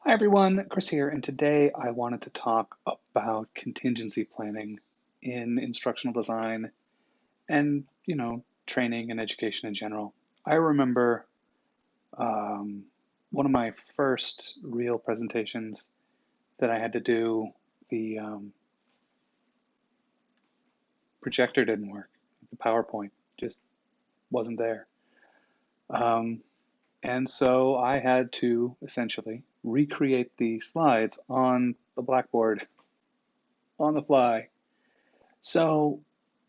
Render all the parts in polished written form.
Hi everyone, Chris here, and today I wanted to talk about contingency planning in instructional design and, training and education in general. I remember um, one of my first real presentations that I had to do, the projector didn't work. The PowerPoint just wasn't there. Um, and so I had to essentially recreate the slides on the blackboard on the fly. So,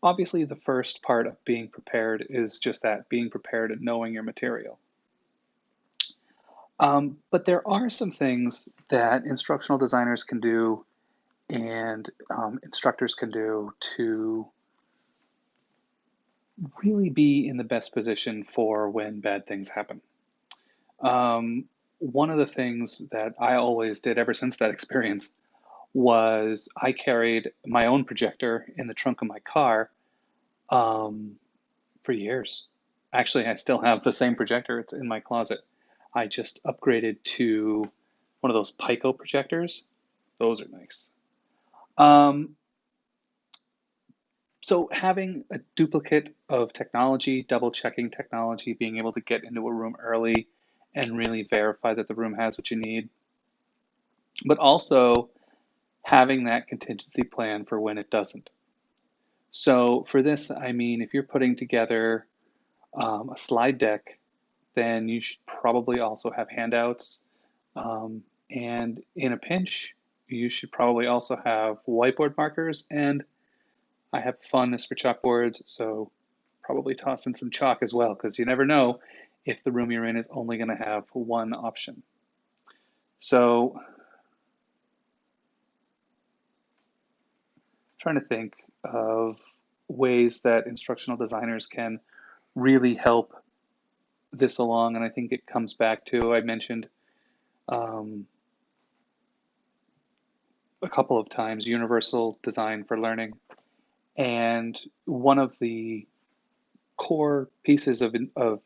obviously, the first part of being prepared is just that, being prepared and knowing your material. But there are some things that instructional designers can do and instructors can do to really be in the best position for when bad things happen. One of the things that I always did ever since that experience was I carried my own projector in the trunk of my car um, for years. Actually, I still have the same projector. It's in my closet. I just upgraded to one of those Pico projectors. Those are nice. Um, so having a duplicate of technology, double checking technology, being able to get into a room early and really verify that the room has what you need, but also having that contingency plan for when it doesn't. So for this, I mean, if you're putting together a slide deck, then you should probably also have handouts. And in a pinch, you should probably also have whiteboard markers. And I have fondness for chalkboards, so probably toss in some chalk as well, because you never know if the room you're in is only going to have one option. So, trying to think of ways that instructional designers can really help this along, and I think it comes back to I mentioned um, a couple of times universal design for learning. And one of the core pieces of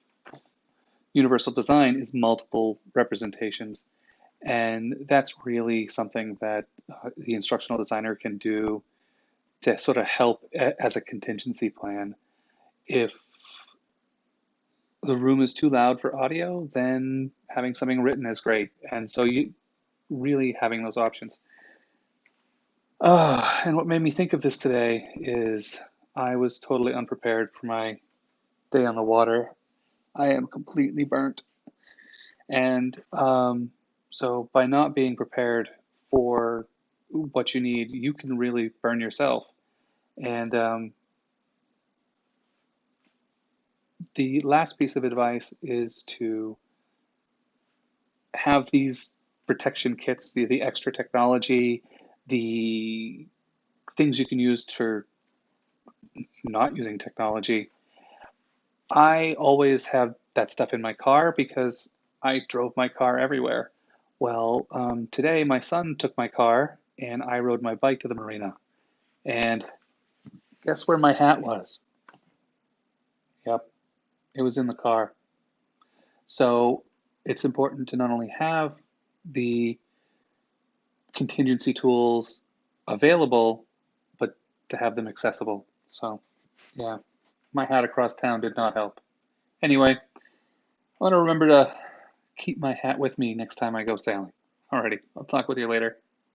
universal design is multiple representations. And that's really something that the instructional designer can do to sort of help as a contingency plan. If the room is too loud for audio, then having something written is great. And so you really having those options. And what made me think of this today is I was totally unprepared for my day on the water. I am completely burnt. And so by not being prepared for what you need, you can really burn yourself. And the last piece of advice is to have these protection kits, the extra technology, the things you can use for not using technology. I always have that stuff in my car because I drove my car everywhere. Well, today my son took my car and I rode my bike to the marina. And guess where my hat was? Yep, it was in the car. So it's important to not only have the contingency tools available, but to have them accessible. So, yeah, my hat across town did not help. Anyway, I want to remember to keep my hat with me next time I go sailing. Alrighty, I'll talk with you later.